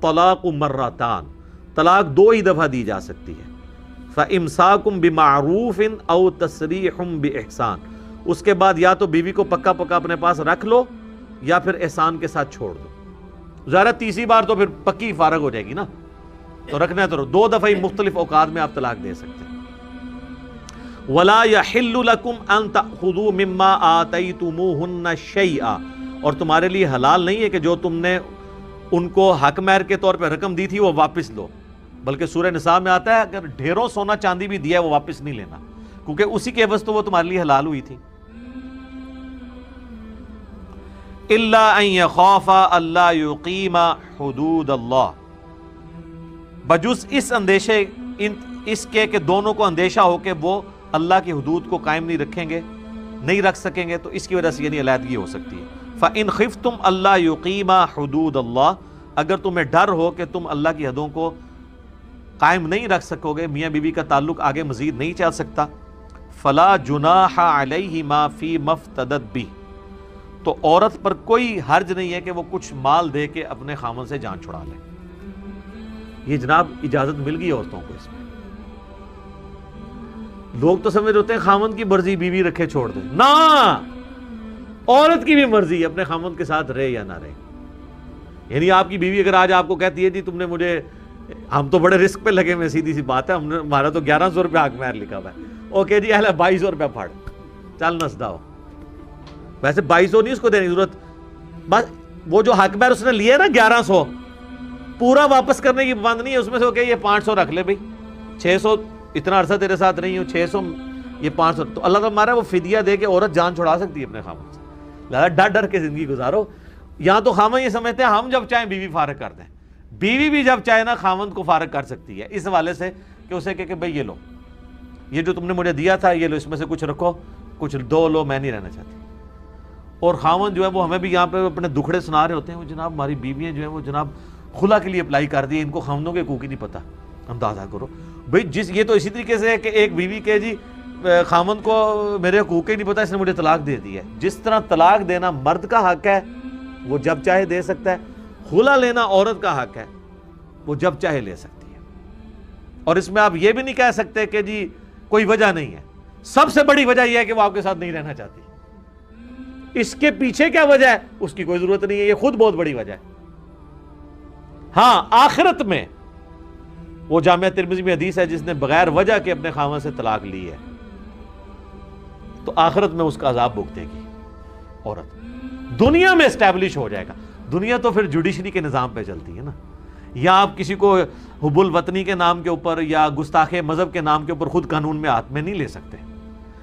طلاق مرتان، طلاق دو ہی دفعہ دی جا سکتی ہے. فَإِمْسَاكُمْ بِمَعْرُوفٍ أَوْ تَسْرِيحٌ بِإِحْسَان، اس کے بعد یا تو بیوی کو پکا پکا اپنے پاس رکھ لو یا پھر احسان کے ساتھ چھوڑ دو. ظاہر تیسری بار تو پھر پکی فارغ ہو جائے گی نا، تو رکھنا ہے تو دو دفعہ ہی مختلف اوقات میں آپ طلاق دے سکتے ہیں. وَلَا يَحِلُّ لَكُمْ أَن تَأْخُذُوا مِمَّا آتَيْتُمُوهُنَّ شَيْئًا، اور تمہارے لیے حلال نہیں ہے کہ جو تم نے ان کو حق مہر کے طور پہ رقم دی تھی وہ واپس لو، بلکہ سورہ نساء میں آتا ہے اگر ڈھیروں سونا چاندی بھی دیا ہے وہ واپس نہیں لینا، کیونکہ اسی کے عوض تو وہ تمہارے لیے حلال ہوئی تھی. إِلَّا أَن يَخَافَا أَلَّا يُقِيمَا حُدُودَ اللَّهِ، بجز اس اندیشے اس کے کہ دونوں کو اندیشہ ہو کہ وہ اللہ کی حدود کو قائم نہیں رکھیں گے، نہیں رکھ سکیں گے، تو اس کی وجہ سے یعنی علیحدگی ہو سکتی ہے. فَإِنْ خِفْتُمْ أَلَّا يُقِيمَا حُدُودَ اللَّهِ، اگر تمہیں ڈر ہو کہ تم اللہ کی حدوں کو قائم نہیں رکھ سکو گے، میاں بیوی کا تعلق آگے مزید نہیں چل سکتا، فَلَا جُنَاحَ عَلَيْهِمَا فِي مَا افْتَدَتْ بِهِ، تو عورت پر کوئی حرج نہیں ہے کہ وہ کچھ مال دے کے اپنے خامن سے جان چھڑا لے. یہ جناب اجازت مل گئی عورتوں کو اس میں. لوگ تو سمجھ ہوتے ہیں خامن کی مرضی بیوی رکھے چھوڑ دے، نہ، عورت کی بھی مرضی اپنے خامن کے ساتھ رہے یا نہ رہے. یعنی آپ کی بیوی اگر آج آپ کو کہتی ہے جی تم نے مجھے، ہم تو بڑے رسک پہ لگے ہوئے، سیدھی سی بات ہے، ہمارا تو 1100 روپے حق مہر لکھا ہوا ہے، اوکے جی اہل 2200 روپے پھاڑ، چل نسدا ہو. ویسے 2200 نہیں اس کو دینے کی ضرورت، بس وہ جو حق مہر اس نے لیا ہے نا 1100 پورا واپس کرنے کی بند نہیں ہے، اس میں سے اوکے یہ 500 رکھ لے بھائی، 600 اتنا عرصہ تیرے ساتھ نہیں ہوں، 600 یہ 500، تو اللہ تعالیٰ ہمارا وہ فدیہ دے کے عورت جان چھڑا سکتی ہے اپنے خامن سے. لہذا ڈر ڈر کے زندگی گزارو. یہاں تو خامن یہ سمجھتے ہیں ہم جب چاہیں بیوی فارغ کر دیں، بیوی بھی جب چاہے نا خامن کو فارغ کر سکتی ہے، اس حوالے سے کہ اسے کہ بھائی یہ لو، یہ جو تم نے مجھے دیا تھا یہ لو، اس میں سے کچھ رکھو، کچھ دو لو، میں نہیں رہنا چاہتی. اور خامن جو ہے وہ ہمیں بھی یہاں پہ اپنے دکھڑے سنا رہے ہوتے ہیں، وہ جناب ہماری بیویاں جو ہیں وہ جناب خلا کے لیے اپلائی کر دی، ان کو خامنوں کے حقوق ہی نہیں پتہ. اندازہ کرو بھائی، یہ تو اسی طریقے سے ہے کہ ایک بیوی کے جی خامن کو میرے حقوق ہی نہیں پتہ، اس نے مجھے طلاق دے دی ہے. جس طرح طلاق دینا مرد کا حق ہے وہ جب چاہے دے سکتا ہے، خلا لینا عورت کا حق ہے وہ جب چاہے لے سکتی ہے. اور اس میں آپ یہ بھی نہیں کہہ سکتے کہ جی کوئی وجہ نہیں ہے. سب سے بڑی وجہ یہ ہے کہ وہ آپ کے ساتھ نہیں رہنا چاہتی. اس کے پیچھے کیا وجہ ہے اس کی کوئی ضرورت نہیں ہے، یہ خود بہت بڑی وجہ ہے. ہاں آخرت میں وہ جامعہ ترمذی میں حدیث ہے جس نے بغیر وجہ کے اپنے خاوند سے طلاق لی ہے تو آخرت میں اس کا عذاب بھگتے گی عورت. دنیا میں اسٹیبلش ہو جائے گا. دنیا تو پھر جوڈیشری کے نظام پہ چلتی ہے نا. یا آپ کسی کو حب الوطنی کے نام کے اوپر یا گستاخ مذہب کے نام کے اوپر خود قانون میں ہاتھ میں نہیں لے سکتے.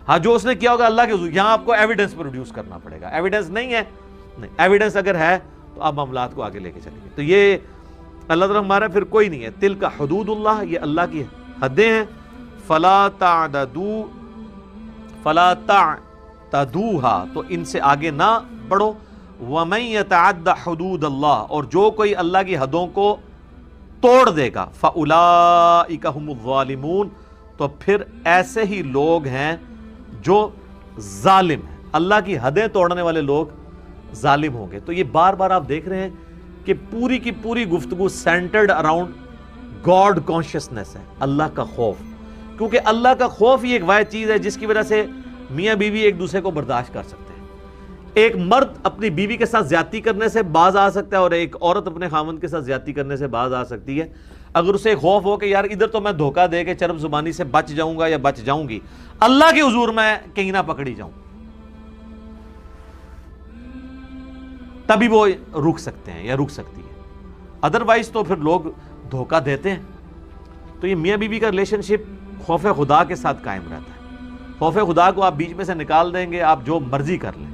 ہاں جو اس نے کیا ہوگا اللہ کے حضور، یہاں آپ کو ایویڈنس پروڈیوس کرنا پڑے گا. ایویڈنس نہیں ہے، نہیں، ایویڈنس اگر ہے تو آپ معاملات کو آگے لے کے چلیں گے. تو یہ اللہ تعالیٰ ہمارا پھر کوئی نہیں ہے. تلک حدود اللہ، یہ اللہ کی حدیں ہیں. فلا تعتدوها، تو ان سے آگے نہ بڑھو. ومن یتعد حدود اللہ، اور جو کوئی اللہ کی حدوں کو توڑ دے گا، فاولئک هم الظالمون، تو پھر ایسے ہی لوگ ہیں جو ظالم ہیں. اللہ کی حدیں توڑنے والے لوگ ظالم ہوں گے. تو یہ بار بار آپ دیکھ رہے ہیں کہ پوری کی پوری گفتگو سینٹرڈ اراؤنڈ گاڈ کانشیسنس ہے، اللہ کا خوف. کیونکہ اللہ کا خوف ہی ایک واحد چیز ہے جس کی وجہ سے میاں بیوی ایک دوسرے کو برداشت کر سکتے ہیں. ایک مرد اپنی بیوی کے ساتھ زیادتی کرنے سے باز آ سکتا ہے اور ایک عورت اپنے خاوند کے ساتھ زیادتی کرنے سے باز آ سکتی ہے اگر اسے خوف ہو کہ یار ادھر تو میں دھوکہ دے کے چرب زبانی سے بچ جاؤں گا یا بچ جاؤں گی، اللہ کے حضور میں کہیں نہ پکڑی جاؤں، تبھی وہ رک سکتے ہیں یا رک سکتی ہے. ادروائز تو پھر لوگ دھوکہ دیتے ہیں. تو یہ میاں بیوی کا ریلیشن شپ خوف خدا کے ساتھ قائم رہتا ہے. خوف خدا کو آپ بیچ میں سے نکال دیں گے آپ جو مرضی کر لیں.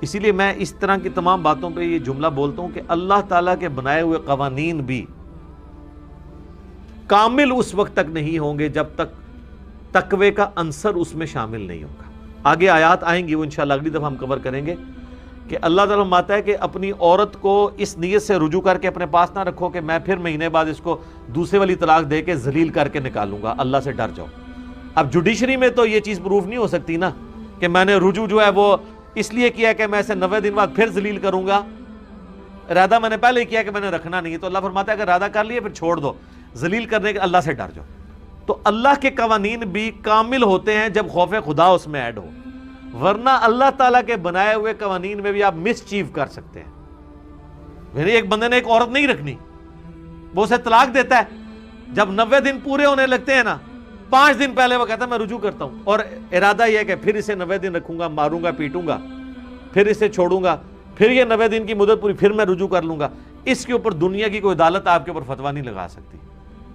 اسی لیے میں اس طرح کی تمام باتوں پہ یہ جملہ بولتا ہوں کہ اللہ تعالیٰ کے بنائے ہوئے قوانین بھی کامل اس وقت تک نہیں ہوں گے جب تک تقوی کا عنصر اس میں شامل نہیں ہوگا. آگے آیات آئیں گی وہ انشاءاللہ اگلی دفعہ ہم کور کریں گے کہ اللہ تعالیٰ فرماتا ہے کہ اپنی عورت کو اس نیت سے رجوع کر کے اپنے پاس نہ رکھو کہ میں پھر مہینے بعد اس کو دوسرے والی طلاق دے کے ذلیل کر کے نکالوں گا. اللہ سے ڈر جاؤ. اب جوڈیشری میں تو یہ چیز پروف نہیں ہو سکتی نا کہ میں نے رجوع جو ہے وہ اس لیے کیا کہ میں اسے 90 دن بعد پھر ذلیل کروں گا. ارادہ میں نے پہلے ہی کیا کہ میں نے رکھنا نہیں ہے، تو اللہ فرماتا ہے اگر ارادہ کر لیے پھر چھوڑ دو، ذلیل کرنے کے اللہ سے ڈر جاؤ۔ تو اللہ کے قوانین بھی کامل ہوتے ہیں جب خوف خدا اس میں ایڈ ہو، ورنہ اللہ تعالیٰ کے بنائے ہوئے قوانین میں بھی آپ مس چیو کر سکتے ہیں۔ یعنی ایک بندے نے ایک عورت نہیں رکھنی، وہ اسے طلاق دیتا ہے، جب 90 دن پورے ہونے لگتے ہیں نا، 5 دن پہلے وہ کہتا ہے میں رجوع کرتا ہوں، اور ارادہ یہ ہے کہ پھر اسے 90 دن رکھوں گا، ماروں گا، پیٹوں گا، پھر اسے چھوڑوں گا، پھر یہ 90 دن کی مدت پوری، پھر میں رجوع کر لوں گا۔ اس کے اوپر دنیا کی کوئی عدالت آپ کے اوپر فتویٰ نہیں لگا سکتی،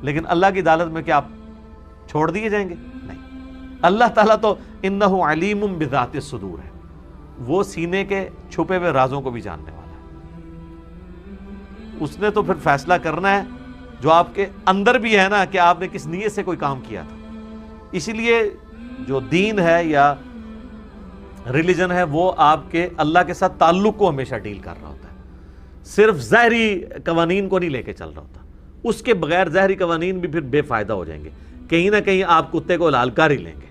لیکن اللہ کی عدالت میں کیا آپ چھوڑ دیے جائیں گے؟ نہیں۔ اللہ تعالیٰ تو انہ علیم بذات الصدور ہے، وہ سینے کے چھپے ہوئے رازوں کو بھی جاننے والا ہے۔ اس نے تو پھر فیصلہ کرنا ہے جو آپ کے اندر بھی ہے نا، کہ آپ نے کس نیت سے کوئی کام کیا تھا۔ اسی لیے جو دین ہے یا ریلیجن ہے وہ آپ کے اللہ کے ساتھ تعلق کو ہمیشہ ڈیل کر رہا ہوتا ہے، صرف ظاہری قوانین کو نہیں لے کے چل رہا ہوتا۔ اس کے بغیر ظاہری قوانین بھی پھر بے فائدہ ہو جائیں گے، کہیں نہ کہیں آپ کتے کو لال کر ہی لیں گے۔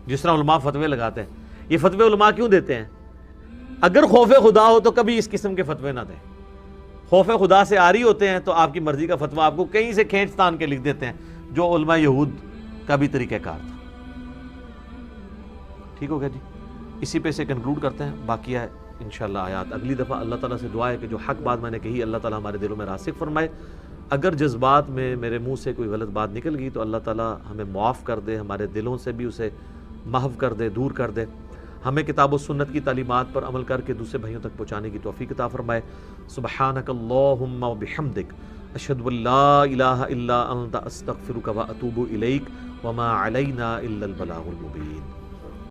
جس طرح علماء فتوے لگاتے ہیں، یہ فتوے علماء کیوں دیتے ہیں؟ اگر خوف خدا ہو تو کبھی اس قسم کے فتوے نہ دیں۔ خوف خدا سے آری ہوتے ہیں تو آپ کی مرضی کا فتویٰ آپ کو کہیں سے کھینچ تان کے لکھ دیتے ہیں، جو علماء یہود کا بھی طریقہ کار تھا۔ ٹھیک ہو گیا جی، اسی پہ سے کنکلوڈ کرتے ہیں، باقی ہے انشاءاللہ آیات اگلی دفعہ۔ اللہ تعالیٰ سے دعا ہے کہ جو حق بات میں نے کہی اللہ تعالیٰ ہمارے دلوں میں راسخ فرمائے، اگر جذبات میں میرے منہ سے کوئی غلط بات نکل گئی تو اللہ تعالیٰ ہمیں معاف کر دے، ہمارے دلوں سے بھی اسے محو کر دے، دور کر دے، ہمیں کتاب و سنت کی تعلیمات پر عمل کر کے دوسرے بھائیوں تک پہنچانے کی توفیق عطا فرمائے۔ سبحانک اللہم و بحمدک، اشہد ان لا الہ الا انت، استغفرک و اتوب الیک، وما علینا الا البلاغ المبین۔